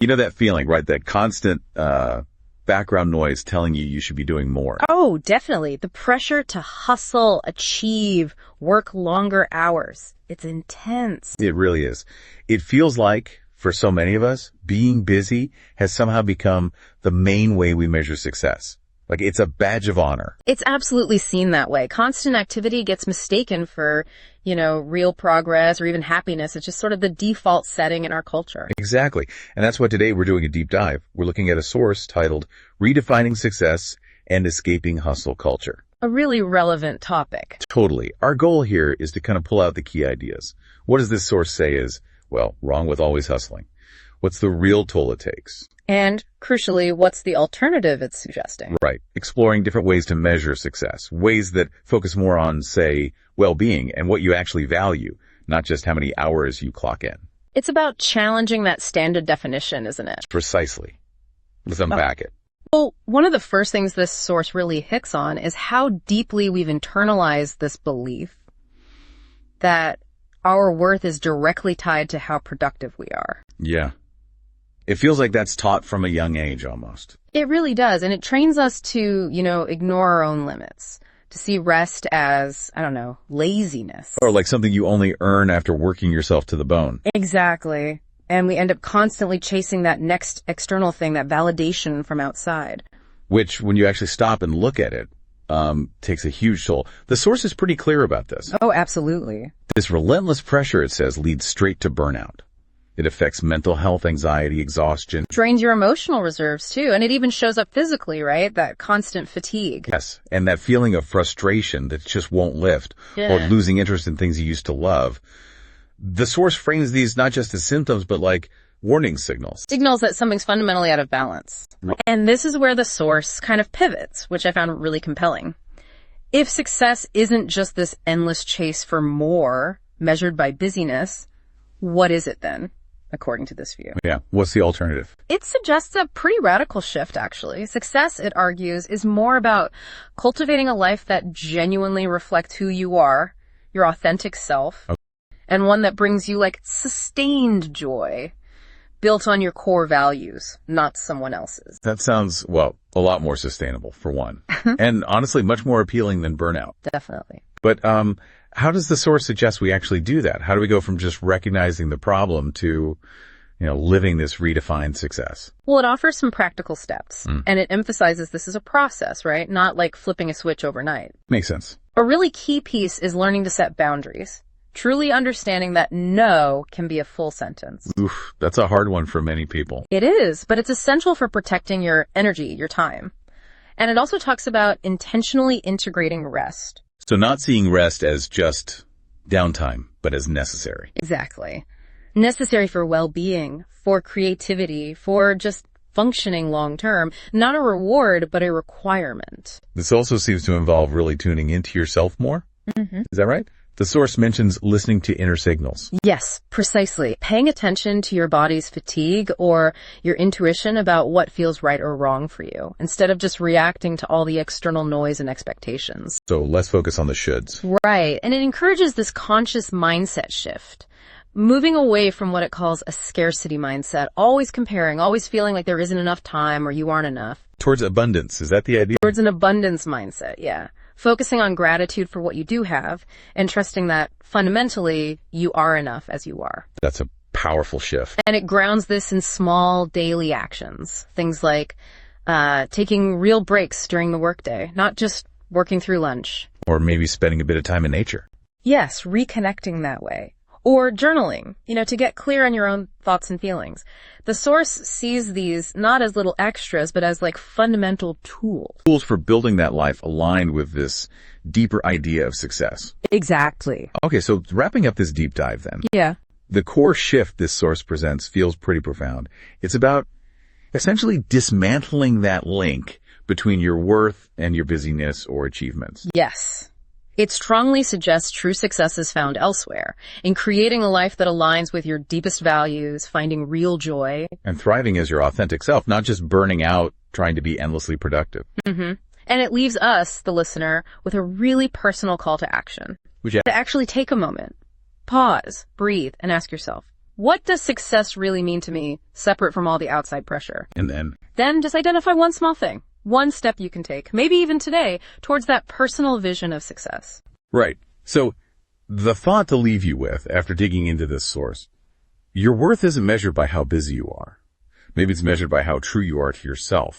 You know that feeling, right? That constant background noise telling you should be doing more. Oh, definitely. The pressure to hustle, achieve, work longer hours. It's intense. It really is. It feels like, for so many of us, being busy has somehow become the main way we measure success. Like it's a badge of honor. It's absolutely seen that way. Constant activity gets mistaken for, real progress or even happiness. It's just sort of the default setting in our culture. Exactly. And that's what today we're doing a deep dive. We're looking at a source titled Redefining Success and Escaping Hustle Culture. A really relevant topic. Totally. Our goal here is to kind of pull out the key ideas. What does this source say is, well, wrong with always hustling? What's the real toll it takes? And crucially, what's the alternative it's suggesting? Right. Exploring different ways to measure success, ways that focus more on, say, well-being and what you actually value, not just how many hours you clock in. It's about challenging that standard definition, isn't it? Precisely. Let's unpack it. Well, one of the first things this source really hits on is how deeply we've internalized this belief that our worth is directly tied to how productive we are. Yeah. It feels like that's taught from a young age almost. It really does. And it trains us to, ignore our own limits, to see rest as, laziness. Or like something you only earn after working yourself to the bone. Exactly. And we end up constantly chasing that next external thing, that validation from outside. Which, when you actually stop and look at it, takes a huge toll. The source is pretty clear about this. Oh, absolutely. This relentless pressure, it says, leads straight to burnout. It affects mental health, anxiety, exhaustion. Drains your emotional reserves, too. And it even shows up physically, right? That constant fatigue. Yes. And that feeling of frustration that just won't lift, or losing interest in things you used to love. The source frames these not just as symptoms, but like warning signals. Signals that something's fundamentally out of balance. And this is where the source kind of pivots, which I found really compelling. If success isn't just this endless chase for more, measured by busyness, what is it then? According to this view. Yeah. What's the alternative? It suggests a pretty radical shift, actually. Success, it argues, is more about cultivating a life that genuinely reflects who you are, your authentic self, and one that brings you sustained joy, built on your core values, not someone else's. That sounds, a lot more sustainable, for one. And honestly, much more appealing than burnout. Definitely. But how does the source suggest we actually do that? How do we go from just recognizing the problem to, living this redefined success? Well, it offers some practical steps, and it emphasizes this is a process, right? Not like flipping a switch overnight. Makes sense. A really key piece is learning to set boundaries, truly understanding that no can be a full sentence. Oof, that's a hard one for many people. It is, but it's essential for protecting your energy, your time. And it also talks about intentionally integrating rest. So not seeing rest as just downtime, but as necessary. Exactly. Necessary for well-being, for creativity, for just functioning long-term. Not a reward, but a requirement. This also seems to involve really tuning into yourself more. Mm-hmm. Is that right? The source mentions listening to inner signals. Yes, precisely. Paying attention to your body's fatigue or your intuition about what feels right or wrong for you, instead of just reacting to all the external noise and expectations. So less focus on the shoulds. Right. And it encourages this conscious mindset shift, moving away from what it calls a scarcity mindset, always comparing, always feeling like there isn't enough time or you aren't enough. Towards abundance. Is that the idea? Towards an abundance mindset, yeah. Focusing on gratitude for what you do have and trusting that fundamentally you are enough as you are. That's a powerful shift. And it grounds this in small daily actions. Things like taking real breaks during the workday, not just working through lunch. Or maybe spending a bit of time in nature. Yes, reconnecting that way. Or journaling, to get clear on your own thoughts and feelings. The source sees these not as little extras, but as fundamental tools. Tools for building that life aligned with this deeper idea of success. Exactly. Okay, so wrapping up this deep dive then. Yeah. The core shift this source presents feels pretty profound. It's about essentially dismantling that link between your worth and your busyness or achievements. Yes. It strongly suggests true success is found elsewhere, in creating a life that aligns with your deepest values, finding real joy. And thriving as your authentic self, not just burning out, trying to be endlessly productive. Mm-hmm. And it leaves us, the listener, with a really personal call to action. To actually take a moment, pause, breathe, and ask yourself, What does success really mean to me, separate from all the outside pressure? And then, Then just identify one small thing, one step you can take, maybe even today, towards that personal vision of success. right. So the thought to leave you with after digging into this source, your worth isn't measured by how busy you are. Maybe it's measured by how true you are to yourself.